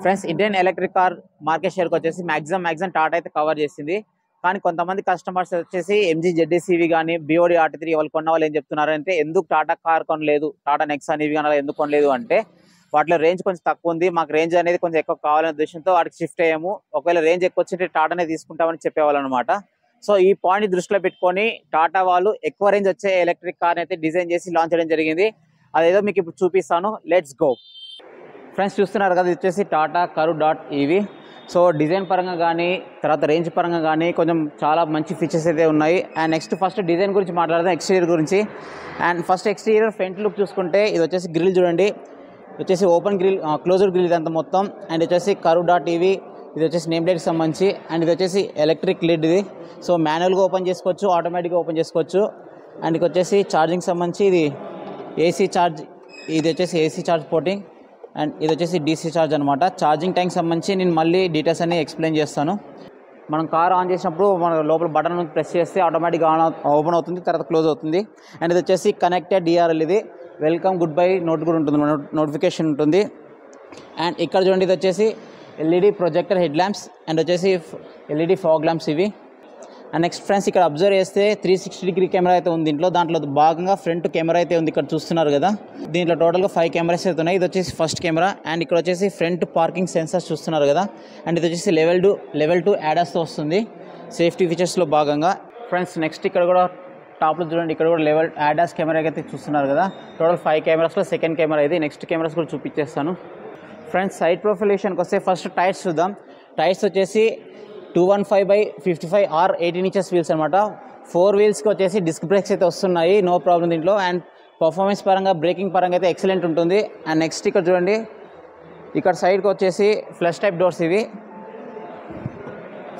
Friends Indian electric car market షేర్కి వచ్చేసి maximum Tata అయితే కవర్ చేసింది. కానీ కొంతమంది కస్టమర్స్ వచ్చేసి ఎంజీ జెడ్డీసీవీ కానీ బిఓడి ఆర్టీ3 వాళ్ళు కొన్న వాళ్ళు ఏం చెప్తున్నారు అంటే ఎందుకు టాటా కార్ కొనలేదు, టాటా నెక్సాన్ ఇవి కానీ ఎందుకు కొనలేదు అంటే వాటిలో రేంజ్ కొంచెం తక్కువ ఉంది, మాకు రేంజ్ అనేది కొంచెం ఎక్కువ కావాలనే ఉద్దేశంతో వాటికి షిఫ్ట్ అయ్యాము, ఒకవేళ రేంజ్ ఎక్కువ వచ్చింటే టాటానే తీసుకుంటామని చెప్పేవాళ్ళు అనమాట. సో ఈ పాయింట్ దృష్టిలో పెట్టుకొని టాటా వాళ్ళు ఎక్కువ రేంజ్ వచ్చే ఎలక్ట్రిక్ కార్ అయితే డిజైన్ చేసి లాంచ్ చేయడం జరిగింది. అదేదో మీకు ఇప్పుడు చూపిస్తాను, లెట్స్ గో. ఫ్రెండ్స్ చూస్తున్నారు కదా, ఇది వచ్చేసి టాటా కరు డాట్ ఈవీ. సో డిజైన్ పరంగా కానీ తర్వాత రేంజ్ పరంగా కానీ కొంచెం చాలా మంచి ఫీచర్స్ అయితే ఉన్నాయి. అండ్ నెక్స్ట్ ఫస్ట్ డిజైన్ గురించి మాట్లాడదాం, ఎక్స్టీరియర్ గురించి. And first exterior front look చూసుకుంటే ఇది వచ్చేసి గ్రిల్ చూడండి, వచ్చేసి ఓపెన్ గ్రిల్, క్లోజర్ గ్రిల్ ఇదంతా మొత్తం. అండ్ వచ్చేసి కరు డాట్ ఈవీ, ఇది వచ్చేసి నేమ్ ప్లేట్కి సంబంధించి. అండ్ ఇది వచ్చేసి ఎలక్ట్రిక్ లిడ్ ఇది, సో మాన్యువల్గా ఓపెన్ చేసుకోవచ్చు, ఆటోమేటిక్గా ఓపెన్ చేసుకోవచ్చు. అండ్ ఇది వచ్చేసి ఛార్జింగ్ సంబంధించి ఇది ఏసీ ఛార్జ్, ఇది వచ్చేసి ఏసీ ఛార్జ్ పోర్టింగ్. అండ్ ఇది వచ్చేసి డీసీ ఛార్జ్ అనమాట. ఛార్జింగ్ ట్యాంక్ సంబంధించి నేను మళ్ళీ డీటెయిల్స్ అన్ని ఎక్స్ప్లెయిన్ చేస్తాను. మనం కార్ ఆన్ చేసినప్పుడు మన లోపల బటన్ ప్రెస్ చేస్తే ఆటోమేటిక్గా ఓపెన్ అవుతుంది, తర్వాత క్లోజ్ అవుతుంది. అండ్ ఇది వచ్చేసి కనెక్టెడ్ డిఆర్ఎల్, ఇది వెల్కమ్ గుడ్ బై నోట్ కూడా ఉంటుంది, నోటిఫికేషన్ ఉంటుంది. అండ్ ఇక్కడ చూడండి, ఇది వచ్చేసి LED projector head lamps and వచ్చేసి ఎల్ఈడి ఫాగ్ ల్యాంప్స్ ఇవి. అండ్ నెక్స్ట్ ఫ్రెండ్స్ ఇక్కడ అబ్జర్వ్ చేస్తే 360 డిగ్రీ కెమెరా అయితే ఉంది దీంట్లో. దాంట్లో భాగంగా ఫ్రంట్ కెమెరా అయితే ఉంది, ఇక్కడ చూస్తున్నారు కదా. దీంట్లో టోటల్గా 5 కెమెరాస్ అయితే ఉన్నాయి. ఇది వచ్చేసి ఫస్ట్ కెమెరా. అండ్ ఇక్కడ వచ్చేసి ఫ్రంట్ పార్కింగ్ సెన్సర్స్ చూస్తున్నారు కదా. అండ్ ఇది వచ్చేసి లెవెల్ 2 ADASతో వస్తుంది సేఫ్టీ ఫీచర్స్లో భాగంగా. ఫ్రెండ్స్ నెక్స్ట్ ఇక్కడ కూడా టాప్లో చూడండి, ఇక్కడ కూడా లెవెల్ ADAS కెమెరా అయితే చూస్తున్నారు కదా. టోటల్ 5 కెమెరాస్లో సెకండ్ కెమెరా ఇది. నెక్స్ట్ కెమెరాస్ కూడా చూపించేస్తాను. ఫ్రెండ్స్ సైడ్ ప్రొఫైలేషన్కి వస్తే ఫస్ట్ టైర్స్ చూద్దాం. టైర్స్ వచ్చేసి 215/55 or 18 inches వీల్స్ అనమాట. 4 వీల్స్కి వచ్చేసి డిస్క్ బ్రేక్స్ అయితే వస్తున్నాయి, నో ప్రాబ్లం దీంట్లో. అండ్ పర్ఫార్మెన్స్ పరంగా బ్రేకింగ్ పరంగా అయితే ఎక్సలెంట్ ఉంటుంది. అండ్ నెక్స్ట్ ఇక్కడ చూడండి, ఇక్కడ సైడ్కి వచ్చేసి ఫ్లష్ టైప్ డోర్స్ ఇవి.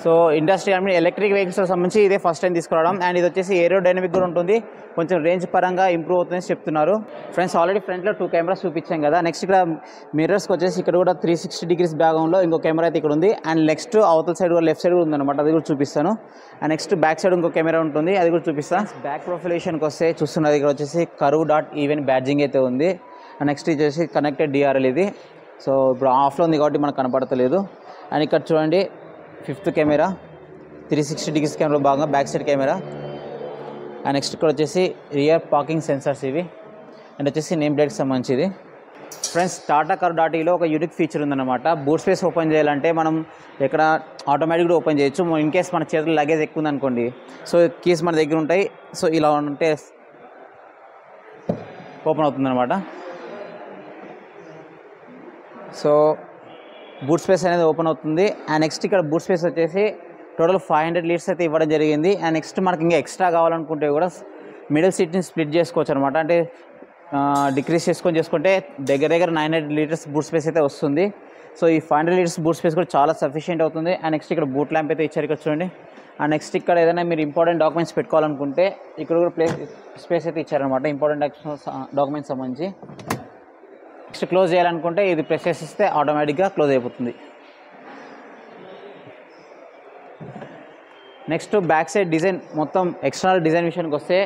సో ఇండస్ట్రీ ఎలక్ట్రిక్ వెహికల్స్కి సంబంధించి ఇదే ఫస్ట్ టైం తీసుకురావడం. అండ్ ఇది వచ్చేసి ఏరోడైనమిక్ కూడా ఉంటుంది, కొంచెం రేంజ్ పరంగా ఇంప్రూవ్ అవుతుందని చెప్తున్నారు. ఫ్రెండ్స్ ఆల్రెడీ ఫ్రంట్లో 2 కెమెరాస్ చూపించాం కదా. నెక్స్ట్ ఇక్కడ మిర్రర్స్కి వచ్చేసి ఇక్కడ కూడా 360 డిగ్రీస్ భాగంలో ఇంకో కెమెరా అయితే ఇక్కడ ఉంది. అండ్ నెక్స్ట్ అవతల సైడ్ కూడా లెఫ్ట్ సైడ్ కూడా ఉందన్నమాట, అది కూడా చూపిస్తాను. అండ్ నెక్స్ట్ బ్యాక్ సైడ్ ఇంకో కెమెరా ఉంటుంది, అది కూడా చూపిస్తాను. బ్యాక్ ప్రొఫైలేషన్కి వస్తే చూస్తున్నది, ఇక్కడ వచ్చేసి కరు డాట్ ఈవెన్ బ్యాడ్జింగ్ అయితే ఉంది. అండ్ నెక్స్ట్ వచ్చేసి కనెక్టెడ్ డిఆర్ఎల్ ఇది. సో ఇప్పుడు ఆఫ్లో ఉంది కాబట్టి మనకు కనపడతలేదు. అండ్ ఇక్కడ చూడండి 5th కెమెరా, 360 డిగ్రీస్ కెమెరా భాగంగా back side camera. And next ఇక్కడ వచ్చేసి రియర్ పార్కింగ్ సెన్సర్స్ ఇవి. అండ్ వచ్చేసి నేమ్ ప్లేట్కి సంబంధించి. ఫ్రెండ్స్ టాటా కర్ డాట్ ఈలో ఒక యూనిక్ ఫీచర్ ఉందన్నమాట. బూట్ స్పేస్ ఓపెన్ చేయాలంటే మనం ఎక్కడ ఆటోమేటిక్గా ఓపెన్ చేయొచ్చు. ఇన్ కేస్ మన చేతిలో లగేజ్ ఎక్కువ ఉందనుకోండి, సో కీస్ మన దగ్గర ఉంటాయి, సో ఇలా ఉంటే ఓపెన్ అవుతుందన్నమాట. సో బూట్ స్పేస్ అనేది ఓపెన్ అవుతుంది. అండ్ నెక్స్ట్ ఇక్కడ బూట్ స్పేస్ వచ్చేసి టోటల్ 500 లీటర్స్ అయితే ఇవ్వడం జరిగింది. అండ్ నెక్స్ట్ మనకి ఇంకా ఎక్స్ట్రా కావాలనుకుంటే కూడా మిడిల్ సీట్ని స్ప్లిట్ చేసుకోవచ్చు అనమాట. అంటే డిక్రీస్ చేసుకుంటే దగ్గర 900 లీటర్స్ బూట్ స్పేస్ అయితే వస్తుంది. సో ఈ 500 లీటర్స్ బూట్ స్పేస్ కూడా చాలా సఫిషియెంట్ అవుతుంది. అండ్ నెక్స్ట్ ఇక్కడ బూట్ ల్యాంప్ అయితే ఇచ్చారు, ఇక్కడ చూడండి. అండ్ నెక్స్ట్ ఇక్కడ ఏదైనా మీరు ఇంపార్టెంట్ డాక్యుమెంట్స్ పెట్టుకోవాలనుకుంటే ఇక్కడ కూడా స్పేస్ అయితే ఇచ్చారనమాట, ఇంపార్టెంట్ డాక్యుమెంట్స్ సంబంధించి. నెక్స్ట్ క్లోజ్ చేయాలనుకుంటే ఇది ప్రెస్ చేస్తే ఆటోమేటిక్గా క్లోజ్ అయిపోతుంది. నెక్స్ట్ బ్యాక్ సైడ్ డిజైన్, మొత్తం ఎక్స్టర్నల్ డిజైన్ విషయానికి వస్తే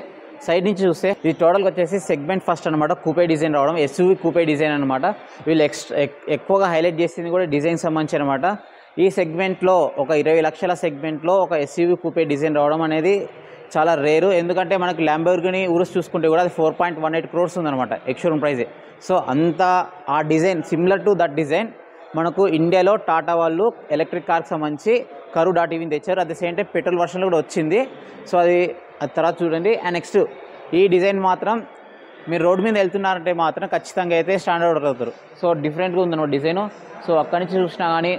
సైడ్ నుంచి చూస్తే ఇది టోటల్గా వచ్చేసి సెగ్మెంట్ ఫస్ట్ అనమాట, కూపే డిజైన్ రావడం, ఎస్యూవీ కూపే డిజైన్ అనమాట. వీళ్ళు ఎక్కువగా హైలైట్ చేసింది కూడా డిజైన్ సంబంధించి అనమాట. ఈ సెగ్మెంట్లో ఒక 20 లక్షల సెగ్మెంట్లో ఒక ఎస్యూవీ కూపే డిజైన్ రావడం అనేది చాలా రేరు. ఎందుకంటే మనకి ల్యాంబోర్గిని ఊరుస్ చూసుకుంటే కూడా అది 4.18 crores ఉందన్నమాట ఎక్స్షోరూమ్ ప్రైజే. సో అంత ఆ design similar to that design మనకు ఇండియాలో టాటా వాళ్ళు ఎలక్ట్రిక్ కార్కి సంబంధించి కరు డాట్ ఈవీని తెచ్చారు. At the same time petrol వర్షన్లో కూడా వచ్చింది. సో అది తర్వాత చూడండి. అండ్ నెక్స్ట్ ఈ డిజైన్ మాత్రం మీరు రోడ్ మీద వెళ్తున్నారంటే మాత్రం ఖచ్చితంగా అయితే స్టాండర్డ్ అవుతారు. సో డిఫరెంట్గా ఉందన్నమాట డిజైను. సో అక్కడి నుంచి చూసినా కానీ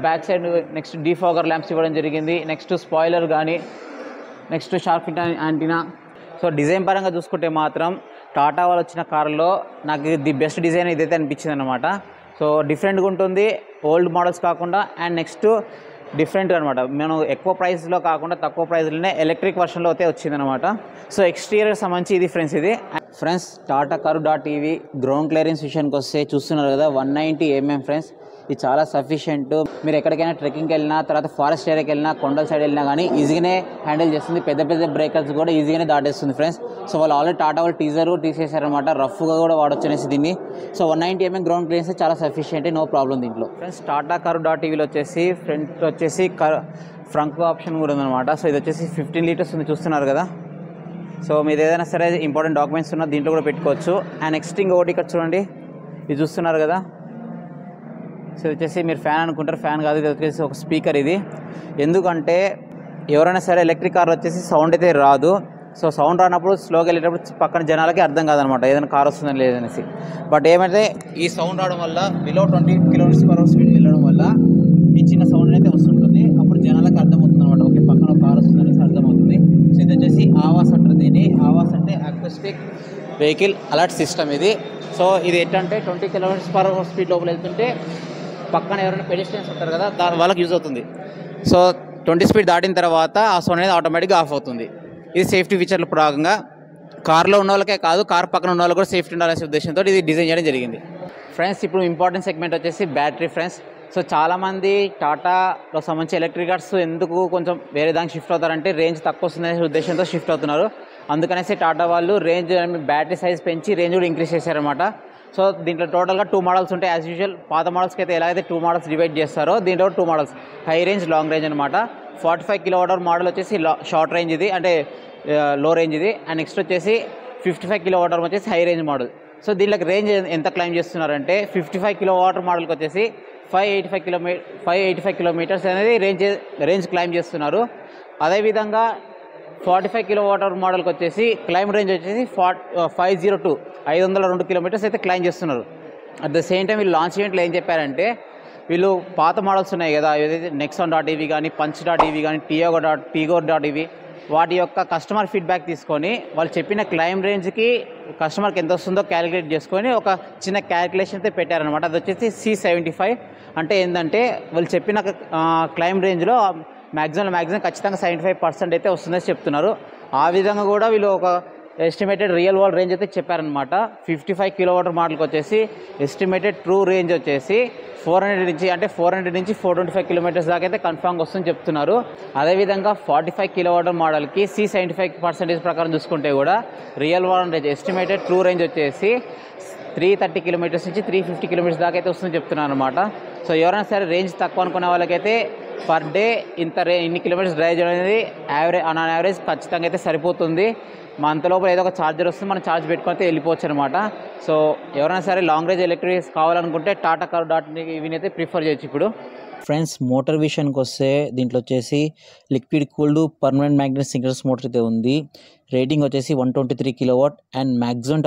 back side next defogger lamps ఇవ్వడం జరిగింది. నెక్స్ట్ స్పాయిలర్ కానీ, next sharp fit antenna. So design పరంగా చూసుకుంటే మాత్రం టాటా వాళ్ళు వచ్చిన కార్లో నాకు ది బెస్ట్ డిజైన్ ఇదైతే అనిపించింది అనమాట. సో డిఫరెంట్గా ఉంటుంది, ఓల్డ్ మోడల్స్ కాకుండా. అండ్ నెక్స్ట్ డిఫరెంట్ అనమాట, మనం ఎక్కువ ప్రైస్లో కాకుండా తక్కువ ప్రైస్లోనే ఎలక్ట్రిక్ వర్షన్లో అయితే వచ్చిందనమాట. సో ఎక్స్టీరియర్ సంబంధించి ఇది ఫ్రెండ్స్. ఇది ఫ్రెండ్స్ టాటా కరు డాట్ ఈవీ గ్రౌండ్ క్లియరెన్స్ విషయానికి వస్తే చూస్తున్నారు కదా 190 mm ఫ్రెండ్స్. ఇది చాలా సఫిషియెంట్. మీరు ఎక్కడికైనా ట్రెక్కింగ్కి వెళ్ళినా, తర్వాత ఫారెస్ట్ ఏరియాకి వెళ్ళినా, కొండల సైడ్ వెళ్ళినా కానీ ఈజీగానే హ్యాండిల్ చేస్తుంది. పెద్ద పెద్ద బ్రేకర్స్ కూడా ఈజీగానే దాటేస్తుంది ఫ్రెండ్స్. సో వాళ్ళు ఆల్రెడీ టాటా వాళ్ళు టీజర్ తీసేశారనమాట, రఫ్గా కూడా వాడొచ్చు అనేసి దీన్ని. సో 190 mm గ్రౌండ్ క్లియరెన్స్ చాలా సఫిషియెంట్, నో ప్రాబ్లం దీంట్లో. ఫ్రెండ్స్ టాటా Curve.evలో వచ్చేసి ఫ్రంట్ వచ్చేసి ఫ్రంక్ ఆప్షన్ కూడా ఉందన్నమాట. సో ఇది వచ్చేసి 15 లీటర్స్ ఉంది, చూస్తున్నారు కదా. సో మీరు ఏదైనా సరే ఇంపార్టెంట్ డాక్యుమెంట్స్ ఉన్నా దీంట్లో కూడా పెట్టుకోవచ్చు. అండ్ నెక్స్ట్ ఇంకొకటి ఇక్కడ చూడండి, ఇది చూస్తున్నారు కదా. సో ఇది వచ్చేసి మీరు ఫ్యాన్ అనుకుంటారు, ఫ్యాన్ కాదు, ఇది వచ్చేసి ఒక స్పీకర్. ఇది ఎందుకంటే ఎవరైనా సరే ఎలక్ట్రిక్ కార్ వచ్చేసి సౌండ్ అయితే రాదు. సో సౌండ్ రానప్పుడు స్లోగా వెళ్ళేటప్పుడు పక్కన జనాలకి అర్థం కాదనమాట ఏదైనా కార్ వస్తుందని లేదనేసి. బట్ ఏమైతే ఈ సౌండ్ రావడం వల్ల బిలో 20 km/h స్పీడ్ వెళ్ళడం వల్ల ఈ చిన్న సౌండ్ అయితే వస్తుంటుంది. అప్పుడు జనాలకు అర్థమవుతుంది అనమాట, ఓకే పక్కన కార్ వస్తుందనేసి అర్థమవుతుంది. సో ఇది వచ్చేసి ఆవాస్ అంటారు దీన్ని. ఆవాస్ అంటే అకౌస్టిక్ వెహికల్ అలర్ట్ సిస్టమ్ ఇది. సో ఇది ఏంటంటే 20 km/h స్పీడ్ లోపల వెళ్తుంటే పక్కన ఎవరైనా పెడిస్ట్రియన్స్ ఉంటారు కదా, దాని వాళ్ళకి యూజ్ అవుతుంది. సో 20 స్పీడ్ దాటిన తర్వాత ఆ సౌండ్ అనేది ఆటోమేటిక్గా ఆఫ్ అవుతుంది. ఇది సేఫ్టీ ఫీచర్ల భాగంగా కార్లో ఉన్న వాళ్ళకే కాదు, కార్ పక్కన ఉన్న వాళ్ళు కూడా సేఫ్టీ ఉండాలనే ఉద్దేశంతో ఇది డిజైన్ చేయడం జరిగింది. ఫ్రెండ్స్ ఇప్పుడు ఇంపార్టెంట్ సెగ్మెంట్ వచ్చేసి బ్యాటరీ ఫ్రెండ్స్. సో చాలామంది టాటాలో సంబంధించి ఎలక్ట్రిక్ కార్స్ ఎందుకు కొంచెం వేరే దానికి షిఫ్ట్ అవుతారంటే రేంజ్ తక్కువ వస్తుందనే ఉద్దేశంతో షిఫ్ట్ అవుతున్నారు. అందుకనేసి టాటా వాళ్ళు రేంజ్ బ్యాటరీ సైజ్ పెంచి రేంజ్ కూడా ఇంక్రీజ్ చేశారనమాట. సో దీంట్లో టోటల్గా 2 మోడల్స్ ఉంటాయి. యాజ్ యూజువల్ పాత మోడల్స్కి అయితే ఎలా అయితే 2 మోడల్స్ డివైడ్ చేస్తారో దీంట్లో 2 models, high range, long range అనమాట. 45 kWh మోడల్ వచ్చేసి షార్ట్ రేంజ్ ఇది, అంటే లో రేంజ్ ఇది. అండ్ నెక్స్ట్ వచ్చేసి 55 kWh వచ్చేసి హై రేంజ్ మోడల్. సో దీనికి రేంజ్ ఎంత క్లైమ్ చేస్తున్నారంటే 55 kWh మోడల్కి వచ్చేసి 585 కిలోమీటర్స్ అనేది రేంజ్ క్లైమ్ చేస్తున్నారు. అదేవిధంగా 45 kWh మోడల్కి వచ్చేసి క్లైమ్ రేంజ్ వచ్చేసి 502 కిలోమీటర్స్ అయితే క్లైమ్ చేస్తున్నారు. అట్ ద సేమ్ టైం వీళ్ళు లాంచ్ ఈవెంట్లో ఏం చెప్పారంటే, వీళ్ళు పాత మోడల్స్ ఉన్నాయి కదా, ఏదైతే Nexon.ev కానీ, Punch.ev కానీ, Tigor.ev, వాటి యొక్క కస్టమర్ ఫీడ్బ్యాక్ తీసుకొని వాళ్ళు చెప్పిన క్లైమ్ రేంజ్కి కస్టమర్కి ఎంత వస్తుందో క్యాలిక్యులేట్ చేసుకొని ఒక చిన్న క్యాలిక్యులేషన్ అయితే పెట్టారనమాట. అది వచ్చేసి C75. అంటే ఏంటంటే వాళ్ళు చెప్పిన క్లైమ్ రేంజ్లో మ్యాక్సిమం ఖచ్చితంగా 75% అయితే వస్తుందని చెప్తున్నారు. ఆ విధంగా కూడా వీళ్ళు ఒక ఎస్టిమేటెడ్ రియల్ వరల్డ్ రేంజ్ అయితే చెప్పారనమాట. 55 kWh మోడల్కి వచ్చేసి ఎస్టిమేటెడ్ ట్రూ రేంజ్ వచ్చేసి 400 నుంచి 425 కిలోమీటర్స్ దాకా అయితే కన్ఫామ్గా వస్తుందని చెప్తున్నారు. అదేవిధంగా 45 kWh మోడల్కి C75% ప్రకారం చూసుకుంటే కూడా real world range estimated true range వచ్చేసి 330 కిలోమీటర్స్ నుంచి 350 కిలోమీటర్స్ దాకా అయితే వస్తుందని చెప్తున్నారు అనమాట. సో ఎవరైనా సరే రేంజ్ తక్కువ అనుకునే వాళ్ళకైతే పర్ డే ఇన్ని కిలోమీటర్స్ డ్రైవ్ చేయడం అనేది ఆన్ యావరేజ్ ఖచ్చితంగా అయితే సరిపోతుంది. మంత్ లోపల ఏదో ఒక ఛార్జర్ వస్తుంది, మనం ఛార్జ్ పెట్టుకుంటే వెళ్ళిపోవచ్చు అనమాట. సో ఎవరైనా సరే లాంగ్ రేంజ్ ఎలక్ట్రిక్ కావాలనుకుంటే టాటా Curve.ev అయితే ప్రిఫర్ చేయొచ్చు. ఇప్పుడు ఫ్రెండ్స్ మోటార్ విషయానికి వస్తే దీంట్లో వచ్చేసి liquid cooled permanent magnet synchronous motor అయితే ఉంది. రేటింగ్ వచ్చేసి 123 kW అండ్ మ్యాక్సిమం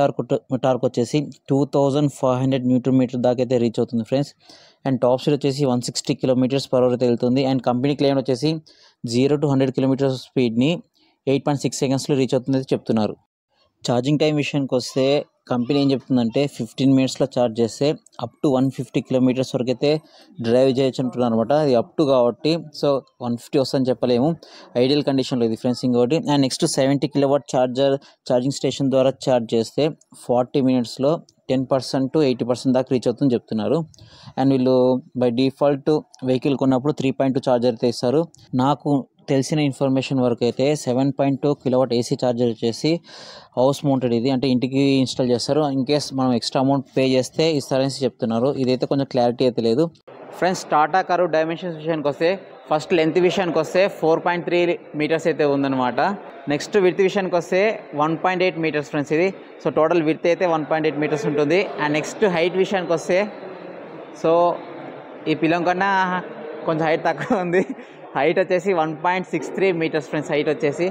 టార్క్ వచ్చేసి 2500 Nm దాకా అయితే రీచ్ అవుతుంది ఫ్రెండ్స్. అండ్ టాప్ స్పీడ్ వచ్చేసి 160 km/h అయితే వెళ్తుంది. అండ్ కంపెనీ క్లెయిమ్ వచ్చేసి 0 to 100 km స్పీడ్ని 8.6 సెకండ్స్లో రీచ్ అవుతుంది చెప్తున్నారు. ఛార్జింగ్ టైం విషయానికి వస్తే కంపెనీ ఏం చెప్తుందంటే 15 మినిట్స్లో ఛార్జ్ చేస్తే అప్ టు 150 కిలోమీటర్స్ వరకు అయితే డ్రైవ్ చేయొచ్చు అంటున్నారు అనమాట. అది అప్ టు కాబట్టి సో 150 వస్తుందని చెప్పలేము, ఐడియల్ కండిషన్లో ఇది ఫ్రెండ్స్. ఇంకోటి and next 70 kW charging station ద్వారా ఛార్జ్ చేస్తే 40 మినిట్స్లో 10% to 80% దాకా రీచ్ అవుతుందని చెప్తున్నారు. అండ్ వీళ్ళు బై డిఫాల్ట్ వెహికల్ కొన్నప్పుడు 3.2 ఛార్జర్ అయితే ఇస్తారు. నాకు తెలిసిన ఇన్ఫర్మేషన్ వరకు అయితే 7.2 kW AC ఛార్జర్ వచ్చేసి హౌస్ మౌంటెడ్ ఇది, అంటే ఇంటికి ఇన్స్టాల్ చేస్తారు. ఇన్ కేస్ మనం ఎక్స్ట్రా అమౌంట్ పే చేస్తే ఇస్తారని చెప్తున్నారు. ఇదైతే కొంచెం క్లారిటీ అయితే లేదు ఫ్రెండ్స్. టాటా Curve డైమెన్షన్స్ విషయానికి వస్తే ఫస్ట్ లెంత్ విషయానికి వస్తే 4.3 మీటర్స్ అయితే ఉందన్నమాట. నెక్స్ట్ విడ్త్ విషయానికి వస్తే 1.8 మీటర్స్ ఫ్రెండ్స్ ఇది. సో టోటల్ విడ్త్ అయితే 1.8 మీటర్స్ ఉంటుంది. అండ్ నెక్స్ట్ హైట్ విషయానికి వస్తే సో ఈ పిల్లం కన్నా కొంచెం హైట్ తక్కువ ఉంది. హైట్ వచ్చేసి 1.63 మీటర్స్ ఫ్రెండ్స్ హైట్ వచ్చేసి.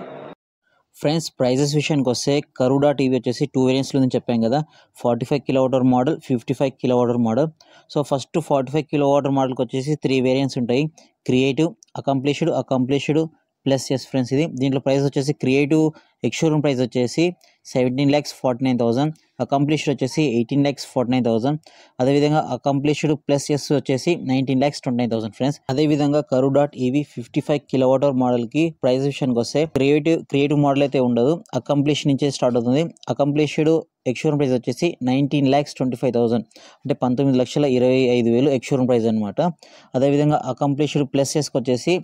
ఫ్రెండ్స్ ప్రైజెస్ విషయానికి వస్తే Curve.ev వచ్చేసి 2 వేరియంట్స్లో ఉందని చెప్పాం కదా, 45 kWh model, 55 kWh model. So first 45 kWh మోడల్కి వచ్చేసి 3 వేరియంట్స్ ఉంటాయి, creative, accomplished plus S friends ఇది. దీంట్లో ప్రైస్ వచ్చేసి క్రియేటివ్ ఎక్స్ షోరూమ్ ప్రైస్ వచ్చేసి 17,49,000, అకంప్లిష్డ్ వచ్చేసి 18,49,000, అదేవిధంగా అకంప్లిష్డ్ ప్లస్ ఎస్ వచ్చేసి 19,29,000 ఫ్రెండ్స్. అదేవిధంగా కరూ డాట్ ఈవీ 55 kWh మోడల్కి ప్రైస్ విషయానికి వస్తే క్రియేటివ్ మోడల్ అయితే ఉండదు, అకంప్లిష్ నుంచే స్టార్ట్ అవుతుంది. అకంప్లిష్డ్ ఎక్స్షోరూమ్ ప్రైస్ వచ్చేసి 19,25,000 అంటే 19,25,000 ఎక్స్షోరూమ్ ప్రైస్ అనమాట. అదేవిధంగా అకంప్లిష్డ్ ప్లస్ ఎస్కి వచ్చేసి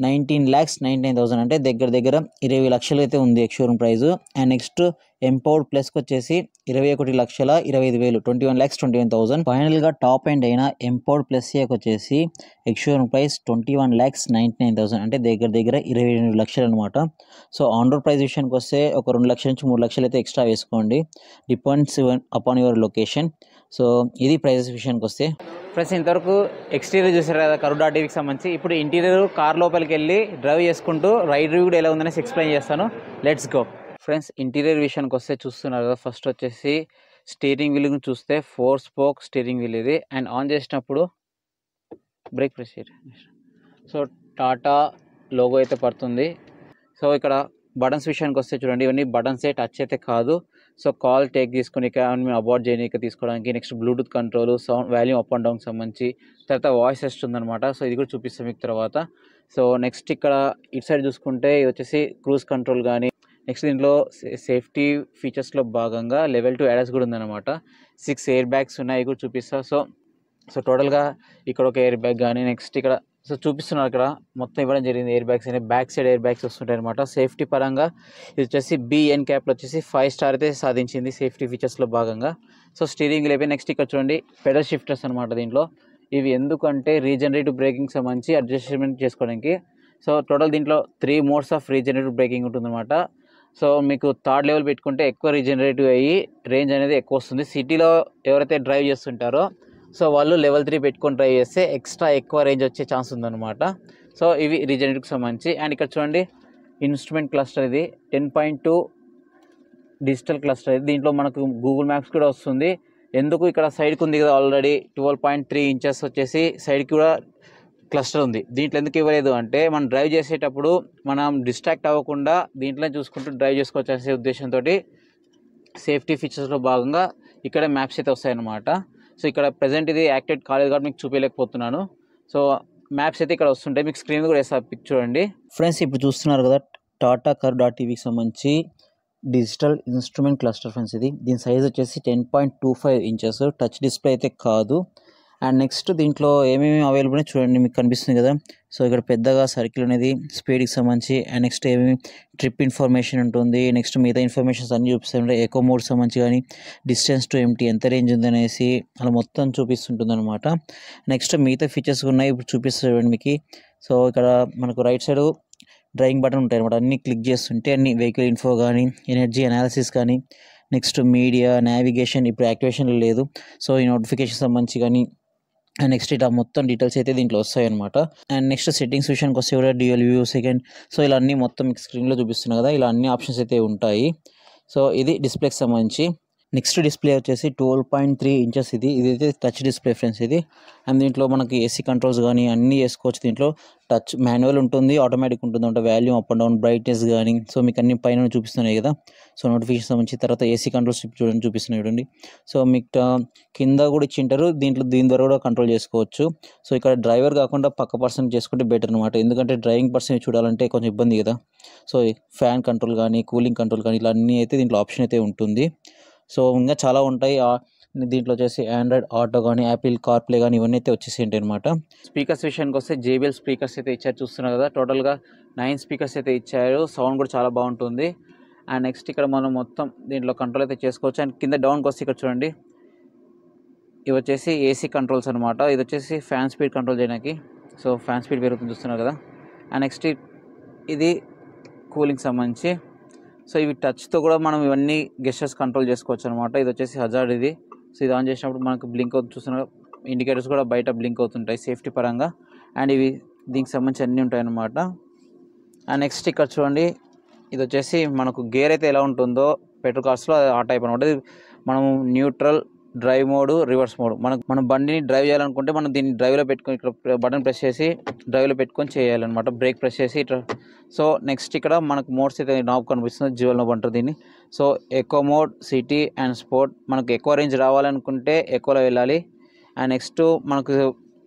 19,99,000 అంటే దగ్గర 20 లక్షలు అయితే ఉంది ex showroom price. And next empowered ప్లస్కి వచ్చేసి 21,25,000 21,21,000. ఫైనల్గా టాప్ ఎండ్ అయిన ఎంపవర్డ్ ప్లస్ ఏకి వచ్చేసి ఎక్స్షోరూమ్ ప్రైస్ 21,99,000 అంటే దగ్గర 22 లక్షలు అనమాట. సో ఆన్ రోడ్ ప్రైస్ విషయానికి వస్తే ఒక 2 లక్షల నుంచి 3 లక్షలు అయితే ఎక్స్ట్రా వేసుకోండి, depends upon your location. So ఇది ప్రైజెస్ విషయానికి వస్తే ఫ్రెండ్స్ ఇంతవరకు ఎక్స్టీరియర్ చూసారు కదా కరూ డాట్ ఈవీకి సంబంధించి. ఇప్పుడు ఇంటీరియర్ కార్ లోపలికి వెళ్ళి డ్రైవ్ చేసుకుంటూ రైడ్ రివ్యూ కూడా ఎలా ఉందనేసి ఎక్స్ప్లెయిన్ చేస్తాను. Let's go. ఫ్రెండ్స్ ఇంటీరియర్ విషయానికి వస్తే చూస్తున్నారు కదా, ఫస్ట్ వచ్చేసి స్టీరింగ్ వీల్ చూస్తే 4 స్పోక్ స్టీరింగ్ వీల్ ఇది. అండ్ ఆన్ చేసినప్పుడు బ్రేక్ ప్రెస్ చేయండి. సో టాటా లోగో అయితే పడుతుంది. సో ఇక్కడ బటన్స్ విషయానికి వస్తే చూడండి, ఇవన్నీ బటన్సే, టచ్ అయితే కాదు. సో కాల్ టేక్ తీసుకుని అబార్ట్ చేయడానికి తీసుకోవడానికి, next Bluetooth control, sound volume up and డౌన్కి సంబంధించి, తర్వాత వాయిస్ అసిస్ట్ అనమాట. సో ఇది కూడా చూపిస్తాం మీకు తర్వాత. సో నెక్స్ట్ ఇక్కడ ఇటు సైడ్ చూసుకుంటే ఇది వచ్చేసి క్రూజ్ కంట్రోల్ కానీ, నెక్స్ట్ దీంట్లో సేఫ్టీ ఫీచర్స్లో భాగంగా లెవెల్ 2 ADAS కూడా ఉందన్నమాట. 6 ఎయిర్ బ్యాగ్స్ ఉన్నాయి, కూడా చూపిస్తా. సో టోటల్గా ఇక్కడ ఒక ఎయిర్ బ్యాగ్ కానీ, నెక్స్ట్ ఇక్కడ సో చూపిస్తున్నారు ఇక్కడ మొత్తం ఇవ్వడం జరిగింది. ఎయిర్ బ్యాగ్స్ అనేవి బ్యాక్ సైడ్ ఎయిర్ బ్యాగ్స్ వస్తుంటాయి అనమాట. సేఫ్టీ పరంగా ఇది వచ్చేసి BN క్యాప్లో వచ్చేసి 5 స్టార్ అయితే సాధించింది సేఫ్టీ ఫీచర్స్లో భాగంగా. సో స్టీరింగ్ లేపి నెక్స్ట్ ఇక్కడ చూడండి పెడల్ షిఫ్టర్స్ అనమాట. దీంట్లో ఇవి ఎందుకంటే రీజనరేటివ్ బ్రేకింగ్ సంబంధించి అడ్జస్ట్మెంట్ చేసుకోవడానికి. సో టోటల్ దీంట్లో 3 మోడ్స్ ఆఫ్ రీజనరేటివ్ బ్రేకింగ్ ఉంటుందన్నమాట. సో మీకు 3rd లెవెల్ పెట్టుకుంటే ఎక్కువ రీజనరేటివ్ అయ్యి రేంజ్ అనేది ఎక్కువ వస్తుంది. సిటీలో ఎవరైతే డ్రైవ్ చేస్తుంటారో సో వాళ్ళు లెవెల్ 3 పెట్టుకొని డ్రైవ్ చేస్తే ఎక్స్ట్రా ఎక్కువ రేంజ్ వచ్చే ఛాన్స్ ఉందన్నమాట. సో ఇవి రీజనరేటివ్కి సంబంధించి. అండ్ ఇక్కడ చూడండి ఇన్స్ట్రుమెంట్ క్లస్టర్, ఇది 10.2 డిజిటల్ క్లస్టర్. ఇది దీంట్లో మనకు గూగుల్ మ్యాప్స్ కూడా వస్తుంది. ఎందుకు ఇక్కడ సైడ్కి ఉంది కదా ఆల్రెడీ 12.3 ఇంచెస్ వచ్చేసి సైడ్కి కూడా క్లస్టర్ ఉంది. దీంట్లో ఎందుకు ఇవ్వలేదు అంటే మనం డ్రైవ్ చేసేటప్పుడు మనం డిస్ట్రాక్ట్ అవ్వకుండా దీంట్లో చూసుకుంటూ డ్రైవ్ చేసుకోవచ్చు అనే ఉద్దేశంతో సేఫ్టీ ఫీచర్స్లో భాగంగా ఇక్కడ మ్యాప్స్ అయితే వస్తాయన్నమాట. సో ఇక్కడ ప్రజెంట్ ఇది యాక్టివేట్ కాలేదు కాబట్టి మీకు చూపించలేకపోతున్నాను. సో మ్యాప్స్ అయితే ఇక్కడ వస్తుంటాయి, మీకు స్క్రీన్ కూడా వేస్తా, పిక్ చూడండి. ఫ్రెండ్స్ ఇప్పుడు చూస్తున్నారు కదా టాటా కరూ డాట్ ఈవీకి సంబంధించి డిజిటల్ ఇన్స్ట్రుమెంట్ క్లస్టర్ ఫ్రెండ్స్. దీని సైజ్ వచ్చేసి 10.25 ఇంచెస్, టచ్ డిస్ప్లే అయితే కాదు. అండ్ నెక్స్ట్ దీంట్లో ఏమేమి అవైలబుల్ చూడండి, మీకు కనిపిస్తుంది కదా. సో ఇక్కడ పెద్దగా సర్కిల్ అనేది స్పీడ్కి సంబంధించి, అండ్ నెక్స్ట్ ఏమేమి ట్రిప్ ఇన్ఫర్మేషన్ ఉంటుంది, నెక్స్ట్ మిగతా ఇన్ఫర్మేషన్స్ అన్నీ చూపిస్తుంటే ఎకో మోడ్ సంబంధించి కానీ, డిస్టెన్స్ టు ఎంటీ ఎంత రేంజ్ ఉందనేసి అలా మొత్తం చూపిస్తుంటుంది అనమాట. నెక్స్ట్ మిగతా ఫీచర్స్ ఉన్నాయి ఇప్పుడు చూపిస్తుంది చూడండి మీకు. సో ఇక్కడ మనకు రైట్ సైడ్ డ్రైవింగ్ బటన్ ఉంటాయి అనమాట. అన్నీ క్లిక్ చేస్తుంటే అన్ని వెహికల్ ఇన్ఫో కానీ, ఎనర్జీ అనాలిసిస్ కానీ, నెక్స్ట్ మీడియా, నావిగేషన్ ఇప్పుడు యాక్టివేషన్లో లేదు. సో ఈ నోటిఫికేషన్ సంబంధించి కానీ, అండ్ నెక్స్ట్ ఇట్లా మొత్తం డీటెయిల్స్ అయితే దీంట్లో వస్తాయి అనమాట. అండ్ నెక్స్ట్ సెట్టింగ్స్ విషయానికి వస్తే కూడా డ్యూయల్ వ్యూ, సెకండ్, సో ఇలా అన్నీ మొత్తం మీకు స్క్రీన్లో చూపిస్తున్నాయి కదా, ఇలా అన్ని ఆప్షన్స్ అయితే ఉంటాయి. సో ఇది డిస్ప్లేకి సంబంధించి. నెక్స్ట్ డిస్ప్లే వచ్చేసి 12.3 ఇంచెస్. ఇదైతే టచ్ డిస్ప్లే ఫ్రెండ్స్ ఇది. అండ్ దీంట్లో మనకి ఏసీ కంట్రోల్స్ కానీ అన్నీ చేసుకోవచ్చు. దీంట్లో టచ్ మాన్యువల్ ఉంటుంది, ఆటోమేటిక్ ఉంటుంది అంటే volume up and down, brightness కానీ. సో మీకు అన్ని పైన చూపిస్తున్నాయి కదా. సో నోటిఫికేషన్ సంబంధించి తర్వాత ఏసీ కంట్రోల్స్ చూడండి చూపిస్తున్నాయి చూడండి. సో మీకు కింద కూడా ఇచ్చింటారు, దీని ద్వారా కూడా కంట్రోల్ చేసుకోవచ్చు. సో ఇక్కడ డ్రైవర్ కాకుండా పక్క పర్సన్ చేసుకుంటే బెటర్ అనమాట, ఎందుకంటే డ్రైవింగ్ పర్సన్ చూడాలంటే కొంచెం ఇబ్బంది కదా. సో ఫ్యాన్ కంట్రోల్ కానీ, కూలింగ్ కంట్రోల్ కానీ ఇలా అన్నీ అయితే దీంట్లో ఆప్షన్ అయితే ఉంటుంది. సో ఇంకా చాలా ఉంటాయి దీంట్లో వచ్చేసి ఆండ్రాయిడ్ ఆటో కానీ, యాపిల్ కార్ప్లే కానీ ఇవన్నీ అయితే వచ్చేసి ఉంటాయి అనమాట. స్పీకర్స్ విషయానికి వస్తే JBL స్పీకర్స్ అయితే ఇచ్చారు, చూస్తున్నారు కదా. టోటల్గా 9 స్పీకర్స్ అయితే ఇచ్చారు, సౌండ్ కూడా చాలా బాగుంటుంది. అండ్ నెక్స్ట్ ఇక్కడ మనం మొత్తం దీంట్లో కంట్రోల్ అయితే చేసుకోవచ్చు. అండ్ కింద డౌన్కి వస్తే ఇక్కడ చూడండి ఇవి వచ్చేసి ఏసీ కంట్రోల్స్ అనమాట. ఇది వచ్చేసి ఫ్యాన్ స్పీడ్ కంట్రోల్ చేయడానికి. సో ఫ్యాన్ స్పీడ్ పెరుగుతుంది చూస్తున్నారు కదా. అండ్ నెక్స్ట్ ఇది కూలింగ్ సంబంధించి. సో ఇవి టచ్తో కూడా మనం ఇవన్నీ గెస్టర్స్ కంట్రోల్ చేసుకోవచ్చు అనమాట. ఇది వచ్చేసి హజార్డ్ ఇది. సో ఇది ఆన్ చేసినప్పుడు మనకు బ్లింక్ అవుతుంది చూస్తున్నారు, ఇండికేటర్స్ కూడా బయట బ్లింక్ అవుతుంటాయి సేఫ్టీ పరంగా. అండ్ ఇవి దీనికి సంబంధించి అన్నీ ఉంటాయి అన్నమాట. అండ్ నెక్స్ట్ ఇక్కడ చూడండి ఇది వచ్చేసి మనకు గేర్ అయితే ఎలా ఉంటుందో పెట్రోల్ కార్స్లో ఆ టైప్ అనమాట. మనము neutral, drive mode, reverse mode. మనం బండిని డ్రైవ్ చేయాలనుకుంటే మనం దీన్ని డ్రైవ్లో పెట్టుకొని ఇక్కడ బటన్ ప్రెస్ చేసి డ్రైవ్లో పెట్టుకొని చేయాలన్నమాట. బ్రేక్ ప్రెస్ చేసి ఇట్లా. సో నెక్స్ట్ ఇక్కడ మనకు మోడ్స్ అయితే నాబ్ కనిపిస్తుంది, జ్యువెల్ నాబ్ అంటారు దీన్ని. So echo mode, city and sport. మనకు ఎక్కువ రేంజ్ రావాలనుకుంటే ఎక్కువలో వెళ్ళాలి. అండ్ నెక్స్ట్ మనకు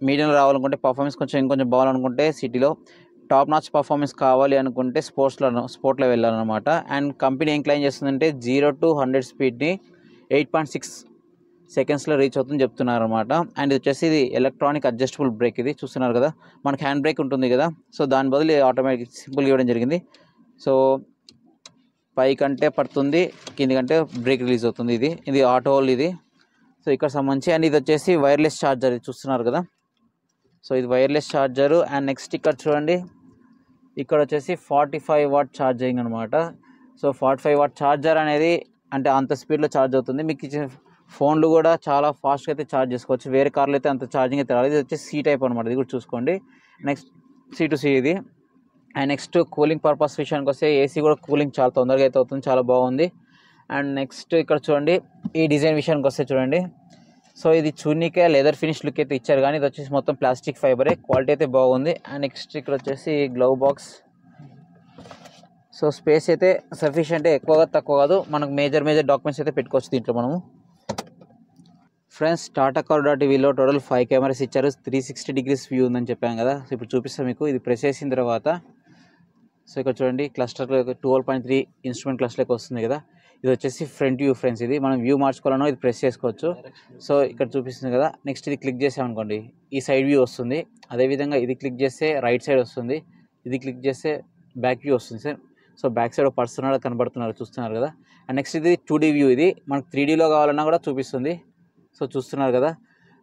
మీడియంలో రావాలనుకుంటే పర్ఫార్మెన్స్ ఇంకొంచెం బాగాలనుకుంటే సిటీలో, టాప్ నాచ్ పర్ఫార్మెన్స్ కావాలి అనుకుంటే స్పోర్ట్లో వెళ్ళాలన్నమాట. అండ్ కంపెనీ ఏం క్లెయిమ్ చేస్తుందంటే 0 to 100 స్పీడ్ని 8.6 సెకండ్స్లో రీచ్ అవుతుందని చెప్తున్నారు అనమాట. అండ్ ఇది వచ్చేసి ఇది ఎలక్ట్రానిక్ అడ్జస్టబుల్ బ్రేక్. ఇది చూస్తున్నారు కదా, మనకి హ్యాండ్ బ్రేక్ ఉంటుంది కదా, సో దాని బదులు ఆటోమేటిక్ సింపుల్గా ఇవ్వడం జరిగింది. సో పైకంటే పడుతుంది, కిందికంటే బ్రేక్ రిలీజ్ అవుతుంది. ఇది ఆటో ఇది. సో ఇక్కడ సంబంధించి. అండ్ ఇది వచ్చేసి వైర్లెస్ ఛార్జర్, ఇది చూస్తున్నారు కదా. సో ఇది వైర్లెస్ ఛార్జరు. అండ్ నెక్స్ట్ ఇక్కడ చూడండి, ఇక్కడ వచ్చేసి 45 వాట్ ఛార్జింగ్ అనమాట. సో 45 వాట్ ఛార్జర్ అనేది అంటే అంత స్పీడ్లో ఛార్జ్ అవుతుంది. మీకు ఇచ్చిన ఫోన్లు కూడా చాలా ఫాస్ట్గా అయితే ఛార్జ్ చేసుకోవచ్చు. వేరే కార్లో అయితే అంత ఛార్జింగ్ అయితే రాలేదు. ఇది వచ్చేసి సి టైప్ అనమాట, ఇది కూడా చూసుకోండి. నెక్స్ట్ C2C ఇది. అండ్ నెక్స్ట్ కూలింగ్ పర్పస్ విషయానికి వస్తే ఏసీ కూడా కూలింగ్ చాలా తొందరగా అయితే అవుతుంది, చాలా బాగుంది. అండ్ నెక్స్ట్ ఇక్కడ చూడండి, ఈ డిజైన్ విషయానికి వస్తే చూడండి. సో ఇది చూడనీకే లెదర్ ఫినిష్ లుక్ అయితే ఇచ్చారు, కానీ ఇది వచ్చేసి మొత్తం ప్లాస్టిక్ ఫైబరే, క్వాలిటీ అయితే బాగుంది. అండ్ నెక్స్ట్ ఇక్కడ వచ్చేసి గ్లవ్ బాక్స్. సో స్పేస్ అయితే సఫిషియెంట్, ఎక్కువగా తక్కువ కాదు. మనకు మేజర్ డాక్యుమెంట్స్ అయితే పెట్టుకోవచ్చు దీంట్లో మనము. ఫ్రెండ్స్, టాటా కార్.టీవీలో టోటల్ 5 కెమెరాస్ ఇచ్చారు. 360 degrees వ్యూ ఉందని చెప్పాను కదా. సో ఇప్పుడు చూపిస్తాను మీకు. ఇది ప్రెస్ చేసిన తర్వాత సో ఇక్కడ చూడండి, క్లస్టర్ 12.3 ఇన్స్ట్రుమెంట్ క్లస్టర్కి వస్తుంది కదా. ఇది వచ్చేసి ఫ్రంట్ వ్యూ ఫ్రెండ్స్. ఇది మనం వ్యూ మార్చుకోవాలనో ఇది ప్రెస్ చేసుకోవచ్చు. సో ఇక్కడ చూపిస్తుంది కదా. నెక్స్ట్ ఇది క్లిక్ చేసామనుకోండి, ఈ సైడ్ వ్యూ వస్తుంది. అదేవిధంగా ఇది క్లిక్ చేస్తే రైట్ సైడ్ వస్తుంది. ఇది క్లిక్ చేస్తే బ్యాక్ వ్యూ వస్తుంది sir. So back side person కనబడుతున్నారు, చూస్తున్నారు కదా. అండ్ నెక్స్ట్ ఇది 2D వ్యూ. ఇది మనకు 3Dలో కావాలన్నా కూడా చూపిస్తుంది. సో చూస్తున్నారు కదా.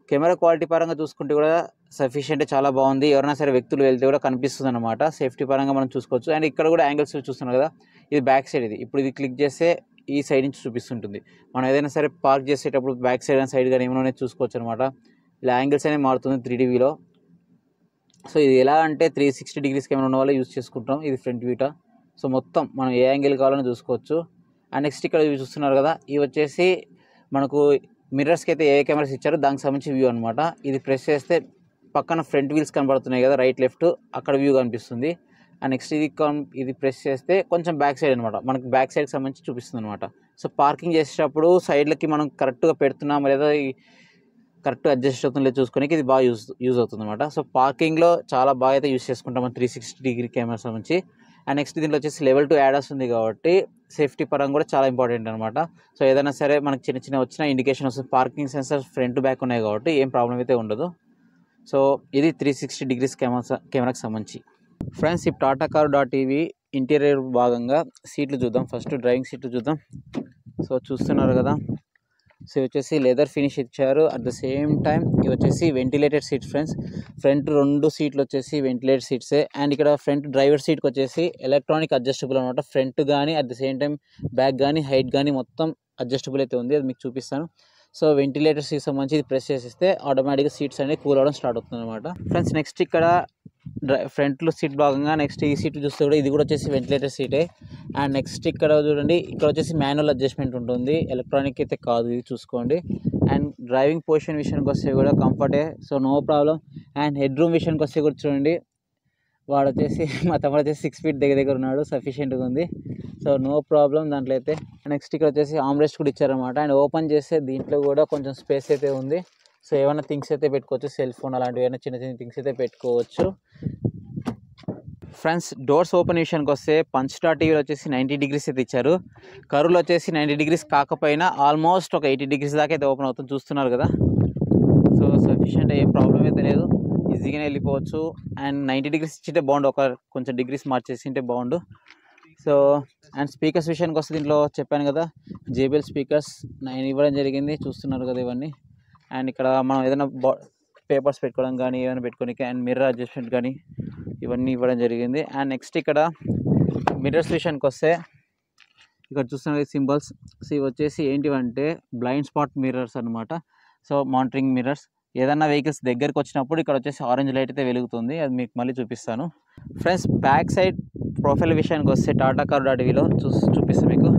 కెమెరా క్వాలిటీ పరంగా చూసుకుంటే కూడా సఫిషియెంట్, చాలా బాగుంది. ఎవరైనా సరే వ్యక్తులు వెళ్తే కూడా కనిపిస్తుంది అనమాట. సేఫ్టీ పరంగా మనం చూసుకోవచ్చు. అండ్ ఇక్కడ కూడా యాంగిల్స్ చూస్తున్నారు కదా, ఇది బ్యాక్ సైడ్. ఇప్పుడు ఇది క్లిక్ చేస్తే ఈ సైడ్ నుంచి చూపిస్తుంటుంది. మనం ఏదైనా సరే పార్క్ చేసేటప్పుడు బ్యాక్ సైడ్ అండ్ సైడ్ కానీ ఏమైనా చూసుకోవచ్చు అనమాట. ఇలా యాంగిల్స్ అనేది మారుతుంది 3D వ్యూలో. సో ఇది ఎలా అంటే 360 degrees కెమెరా ఉన్న వాళ్ళు యూజ్ చేసుకుంటాం. ఇది ఫ్రంట్ వ్యూట. సో మొత్తం మనం ఏ యాంగిల్ కావాలని చూసుకోవచ్చు. అండ్ నెక్స్ట్ ఇక్కడ చూస్తున్నారు కదా, ఇవి వచ్చేసి మనకు మిర్రర్స్కి అయితే ఏ కెమెరాస్ ఇచ్చారో దానికి సంబంధించి వ్యూ అనమాట. ఇది ప్రెస్ చేస్తే పక్కన ఫ్రంట్ వీల్స్ కనబడుతున్నాయి కదా, రైట్ లెఫ్ట్, అక్కడ వ్యూ కనిపిస్తుంది. అండ్ నెక్స్ట్ ఇది ప్రెస్ చేస్తే కొంచెం బ్యాక్ సైడ్ అనమాట, మనకి బ్యాక్ సైడ్కి సంబంధించి చూపిస్తుంది అనమాట. సో పార్కింగ్ చేసేటప్పుడు సైడ్లకి మనం కరెక్ట్గా పెడుతున్నాం లేదా కరెక్ట్గా అడ్జస్ట్ అవుతుందో చూసుకొని ఇది బాగా యూజ్ అవుతుంది అనమాట. సో పార్కింగ్లో చాలా బాగా అయితే యూజ్ చేసుకుంటాం 360 degree కెమెరాస్ నుంచి. అండ్ నెక్స్ట్ దీంట్లో వచ్చేసి level 2 ADAS ఉంది కాబట్టి సేఫ్టీ పరంగా కూడా చాలా ఇంపార్టెంట్ అనమాట. సో ఏదైనా సరే మనకి చిన్న వచ్చిన ఇండికేషన్ వస్తుంది. పార్కింగ్ సెన్సర్ ఫ్రంట్ బ్యాక్ ఉన్నాయి కాబట్టి ఏం ప్రాబ్లం అయితే ఉండదు. సో ఇది 360 degrees కెమెరాకి సంబంధించి. ఫ్రెండ్స్, ఈ టాటా కార్.టీవీ ఇంటీరియర్ భాగంగా సీట్లు చూద్దాం. ఫస్ట్ డ్రైవింగ్ సీట్లు చూద్దాం. సో చూస్తున్నారు కదా, సో వచ్చేసి లెదర్ ఫినిష్ ఇచ్చారు. అట్ ద సేమ్ టైం ఇవి వచ్చేసి వెంటిలేటెడ్ సీట్స్ ఫ్రెండ్స్. ఫ్రంట్ 2 సీట్లు వచ్చేసి వెంటిలేటెడ్ సీట్సే. అండ్ ఇక్కడ ఫ్రంట్ డ్రైవర్ సీట్కి వచ్చేసి ఎలక్ట్రానిక్ అడ్జస్టబుల్ అనమాట. ఫ్రంట్ కానీ at the same time back కానీ హైట్ కానీ మొత్తం అడ్జస్టబుల్ అయితే ఉంది, అది మీకు చూపిస్తాను. సో వెంటిలేటర్ సీట్స్ సంబంధించి ఇది ప్రెస్ చేసేస్తే ఆటోమేటిక్గా సీట్స్ అనేవి కూల్ అవడం స్టార్ట్ అవుతుంది అనమాట. ఫ్రెండ్స్, నెక్స్ట్ ఇక్కడ ఫ్రంట్లో సీట్ భాగంగా నెక్స్ట్ ఈ సీట్ చూస్తే కూడా ఇది కూడా వచ్చేసి వెంటిలేటర్ సీటే. అండ్ నెక్స్ట్ ఇక్కడ చూడండి, ఇక్కడ వచ్చేసి మాన్యువల్ అడ్జస్ట్మెంట్ ఉంటుంది, ఎలక్ట్రానిక్ అయితే కాదు, ఇది చూసుకోండి. అండ్ డ్రైవింగ్ పొజిషన్ విషయానికి వస్తే కూడా కంఫర్టే, so no problem. And headroom విషయానికి వస్తే కూడా చూడండి, వాడు వచ్చేసి మా తమ్ముడు వచ్చేసి 6 feet దగ్గర ఉన్నాడు, సఫిషియెంట్గా ఉంది. సో నో ప్రాబ్లం దాంట్లో అయితే. నెక్స్ట్ ఇక్కడ వచ్చేసి ఆమ్రెస్ట్ కూడా ఇచ్చారనమాట. అండ్ ఓపెన్ చేస్తే దీంట్లో కూడా కొంచెం స్పేస్ అయితే ఉంది. సో ఏమైనా థింగ్స్ అయితే పెట్టుకోవచ్చు, సెల్ ఫోన్ అలాంటివి ఏమైనా చిన్న థింగ్స్ అయితే పెట్టుకోవచ్చు. ఫ్రెండ్స్, డోర్స్ ఓపెన్ విషయానికి వస్తే పంచ్.టీవీలో వచ్చేసి 90 degrees అయితే ఇచ్చారు. కరువులో వచ్చేసి 90 degrees కాకపోయినా ఆల్మోస్ట్ ఒక 80 degrees దాకా అయితే ఓపెన్ అవుతుంది, చూస్తున్నారు కదా. సో సఫిషియెంట్, ఏం ప్రాబ్లం అయితే లేదు, ఈజీగానే వెళ్ళిపోవచ్చు. అండ్ 90 degrees ఇచ్చింటే బాగుండు, ఒక కొంచెం డిగ్రీస్ మార్చేసింటే బాగుండు. సో అండ్ స్పీకర్స్ విషయానికి వస్తే దీంట్లో చెప్పాను కదా, JBL స్పీకర్స్ 9 ఇవ్వడం జరిగింది, చూస్తున్నారు కదా ఇవన్నీ. అండ్ ఇక్కడ మనం ఏదైనా పేపర్స్ పెట్టుకోవడం కానీ ఏమైనా పెట్టుకోనికి అండ్ మిర్రర్ అడ్జస్ట్మెంట్ కానీ ఇవన్నీ ఇవ్వడం జరిగింది. అండ్ నెక్స్ట్ ఇక్కడ మిర్రర్స్ విషయానికి వస్తే ఇక్కడ చూస్తున్న సింబల్స్, సో ఇవి వచ్చేసి ఏంటివంటే బ్లైండ్ స్పాట్ మిర్రర్స్ అనమాట. సో మానిటరింగ్ మిర్రర్స్, ఏదన్నా వెహికల్స్ దగ్గరికి వచ్చినప్పుడు ఇక్కడ వచ్చేసి ఆరెంజ్ లైట్ అయితే వెలుగుతుంది, అది మీకు మళ్ళీ చూపిస్తాను. ఫ్రెండ్స్, బ్యాక్ సైడ్ ప్రొఫైల్ విషయానికి వస్తే టాటా కార్.టీవీలో చూపిస్తాను మీకు.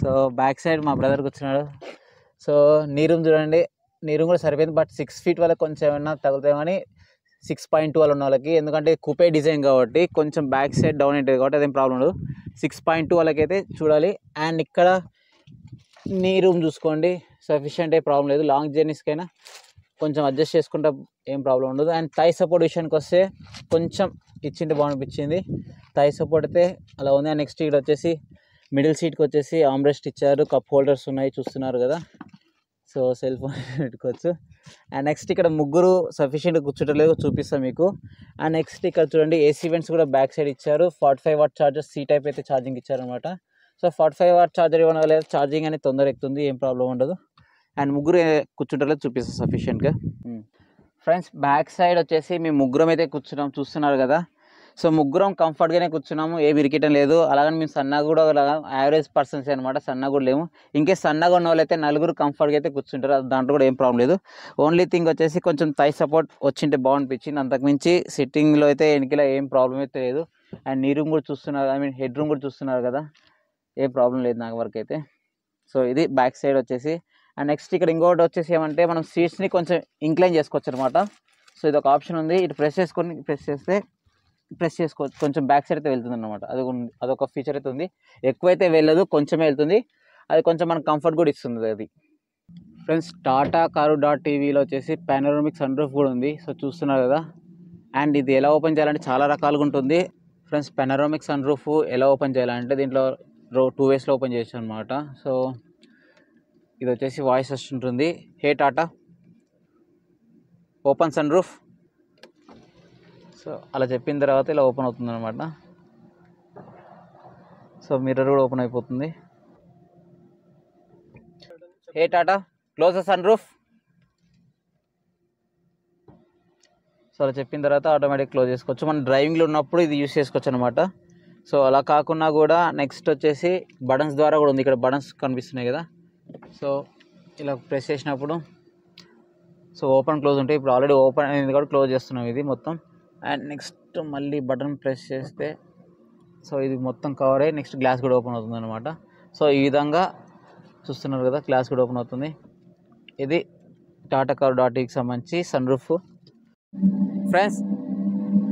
సో బ్యాక్ సైడ్ మా బ్రదర్కి వచ్చినాడు, సో నీ రూమ్ చూడండి, నీ రూమ్ కూడా సరిపోయింది. బట్ 6 ఫీట్ వల్ల కొంచెం ఏమన్నా తగులుతాయి కానీ 6.2 వాళ్ళ ఉన్న వాళ్ళకి, ఎందుకంటే కూపే డిజైన్ కాబట్టి కొంచెం బ్యాక్ సైడ్ డౌన్ ఉంటుంది కాబట్టి అదేం ప్రాబ్లం ఉండదు. 6.2 వాళ్ళకైతే చూడాలి. అండ్ ఇక్కడ నీ రూమ్ చూసుకోండి, సఫిషియెంట్ ఏ ప్రాబ్లం లేదు. లాంగ్ జర్నీస్కైనా కొంచెం అడ్జస్ట్ చేసుకుంటే ఏం ప్రాబ్లం ఉండదు. అండ్ థై సపోర్ట్ విషయానికి వస్తే కొంచెం ఇచ్చింటే బాగునిపించింది. థై సపోర్ట్ అయితే అలా ఉంది. అండ్ నెక్స్ట్ ఇక్కడ వచ్చేసి మిడిల్ సీట్కి వచ్చేసి ఆమ్రెస్ట్ ఇచ్చారు, కప్ హోల్డర్స్ ఉన్నాయి చూస్తున్నారు కదా. సో సెల్ ఫోన్ పెట్టుకోవచ్చు. అండ్ నెక్స్ట్ ఇక్కడ ముగ్గురు సఫిషియెంట్ కూర్చుంటలేదు, చూపిస్తాను మీకు. అండ్ నెక్స్ట్ ఇక్కడ చూడండి ఏసీ వెంట్స్ కూడా బ్యాక్ సైడ్ ఇచ్చారు. 45 వాట్ ఛార్జర్ సి టైప్ అయితే ఛార్జింగ్ ఇచ్చారనమాట. సో 45 వాట్ ఛార్జర్ ఇవ్వడం వల్ల ఛార్జింగ్ అనేది తొందర ఎక్కుతుంది, ఏం ప్రాబ్లం ఉండదు. అండ్ ముగ్గురు కూర్చుంటలేదు, చూపిస్తాను సఫిషియెంట్గా. ఫ్రెండ్స్ బ్యాక్ సైడ్ వచ్చేసి మేము ముగ్గురం అయితే కూర్చున్నాం చూస్తున్నారు కదా. సో ముగ్గురం కంఫర్ట్గానే కూర్చున్నాము, ఏమి ఇరికిటం లేదు. అలాగని మేము సన్నగా కూడా యావరేజ్ పర్సన్స్ అనమాట, సన్నగా కూడా లేము. ఇంకే సన్నగా ఉన్న వాళ్ళు అయితే నలుగురు కంఫర్ట్గా అయితే కూర్చుంటారు, దాంట్లో కూడా ఏం ప్రాబ్లం లేదు. ఓన్లీ థింగ్ వచ్చేసి కొంచెం థై సపోర్ట్ వచ్చింటే బాగునిపించింది, అంతకుమించి సిట్టింగ్లో అయితే వెనకలా ఏం ప్రాబ్లం అయితే లేదు. అండ్ నీ రూమ్ కూడా చూస్తున్నారు, ఐ మీన్ హెడ్ రూమ్ కూడా చూస్తున్నారు కదా, ఏం ప్రాబ్లం లేదు నాకు వరకు అయితే. సో ఇది బ్యాక్ సైడ్ వచ్చేసి. అండ్ నెక్స్ట్ ఇక్కడ ఇంకోటి వచ్చేసి ఏమంటే మనం సీట్స్ని కొంచెం ఇంక్లైన్ చేసుకోవచ్చు అనమాట. సో ఇది ఒక ఆప్షన్ ఉంది, ఇటు ప్రెస్ చేసుకోవచ్చు, కొంచెం బ్యాక్ సైడ్ అయితే వెళ్తుంది అనమాట. అదొక ఫీచర్ అయితే ఉంది. ఎక్కువైతే వెళ్ళదు, కొంచెమే వెళ్తుంది, అది కొంచెం మనకు కంఫర్ట్ కూడా ఇస్తుంది అది. ఫ్రెండ్స్ టాటా కారు డాట్ టీవీలో వచ్చేసి పానోరమిక్ సన్ రూఫ్ కూడా ఉంది, సో చూస్తున్నారు కదా. అండ్ ఇది ఎలా ఓపెన్ చేయాలంటే చాలా రకాలుగా ఉంటుంది ఫ్రెండ్స్. పానోరమిక్ సన్ రూఫ్ ఎలా ఓపెన్ చేయాలంటే దీంట్లో 2 వేస్లో ఓపెన్ చేయొచ్చు అనమాట. సో ఇది వచ్చేసి వాయిస్ వస్తుంటుంది, hey Tata open sunroof. So అలా చెప్పిన తర్వాత ఇలా ఓపెన్ అవుతుంది అనమాట. సో మిర్రర్ కూడా ఓపెన్ అయిపోతుంది. Hey Tata close the sunroof. So అలా చెప్పిన తర్వాత ఆటోమేటిక్ క్లోజ్ చేసుకోవచ్చు. మనం డ్రైవింగ్లో ఉన్నప్పుడు ఇది యూస్ చేసుకోవచ్చు అనమాట. సో అలా కాకుండా కూడా నెక్స్ట్ వచ్చేసి బటన్స్ ద్వారా కూడా ఉంది, ఇక్కడ బటన్స్ కనిపిస్తున్నాయి కదా. సో ఇలా ప్రెస్ చేసినప్పుడు సో ఓపెన్ క్లోజ్ ఉంటాయి. ఇప్పుడు ఆల్రెడీ ఓపెన్ అయింది కాబట్టి క్లోజ్ చేస్తున్నాం ఇది మొత్తం. అండ్ నెక్స్ట్ మళ్ళీ బటన్ ప్రెస్ చేస్తే సో ఇది మొత్తం కవర్ అయ్యి నెక్స్ట్ గ్లాస్ కూడా ఓపెన్ అవుతుంది అనమాట. సో ఈ విధంగా చూస్తున్నారు కదా, గ్లాస్ కూడా ఓపెన్ అవుతుంది. ఇది టాటా కార్ డాట్ టీవీకి సంబంధించి sun roof. Friends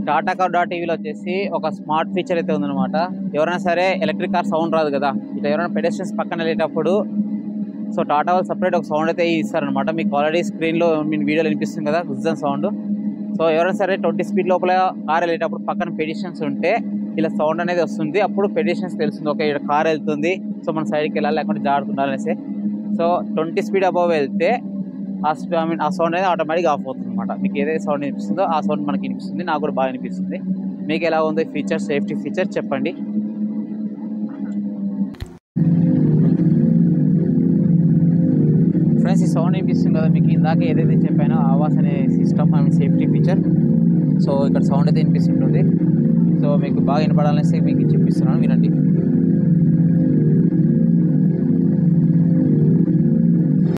Tata car dot టీవీలో వచ్చేసి ఒక స్మార్ట్ ఫీచర్ అయితే ఉందన్నమాట. ఎవరైనా సరే ఎలక్ట్రిక్ కార్ సౌండ్ రాదు కదా, ఇట్లా ఎవరైనా పెడెస్ట్రియన్స్ పక్కన వెళ్ళేటప్పుడు సో టాటా వాళ్ళు సపరేట్ ఒక సౌండ్ అయితే ఇస్తారనమాట. మీకు ఆల్రెడీ స్క్రీన్లో మీ వీడియోలో వినిపిస్తుంది కదా గుజ్జన్ సౌండ్. సో ఎవరైనా సరే 20 స్పీడ్ లోపల కార్ వెళ్ళేటప్పుడు పక్కన పెడిషన్స్ ఉంటే ఇలా సౌండ్ అనేది వస్తుంది. అప్పుడు పెడిషన్స్ తెలుస్తుంది, ఓకే ఇక్కడ కార్ వెళ్తుంది, సో మనం సైడ్కి వెళ్ళాలి లేకుంటే జాగ్రత్త ఉండాలనేసి. సో 20 స్పీడ్ అబవ్ వెళ్తే ఆ సౌండ్ అనేది ఆటోమేటిక్గా ఆఫ్ అవుతుంది అనమాట. మీకు ఏదైతే సౌండ్ వినిపిస్తుందో ఆ సౌండ్ మనకి వినిపిస్తుంది, నాకు కూడా బాగా వినిపిస్తుంది. మీకు ఎలా ఉంది ఫీచర్, సేఫ్టీ ఫీచర్ చెప్పండి. ఫ్రెండ్స్ ఈ సౌండ్ వినిపిస్తుంది కదా మీకు, ఇందాక ఏదైతే చెప్పానో ఆవాస్ అనే system and safety feature. So ఇక్కడ సౌండ్ అయితే వినిపిస్తుంటుంది. సో మీకు బాగా వినపడాలనేసి మీకు చూపిస్తున్నాను, వినండి.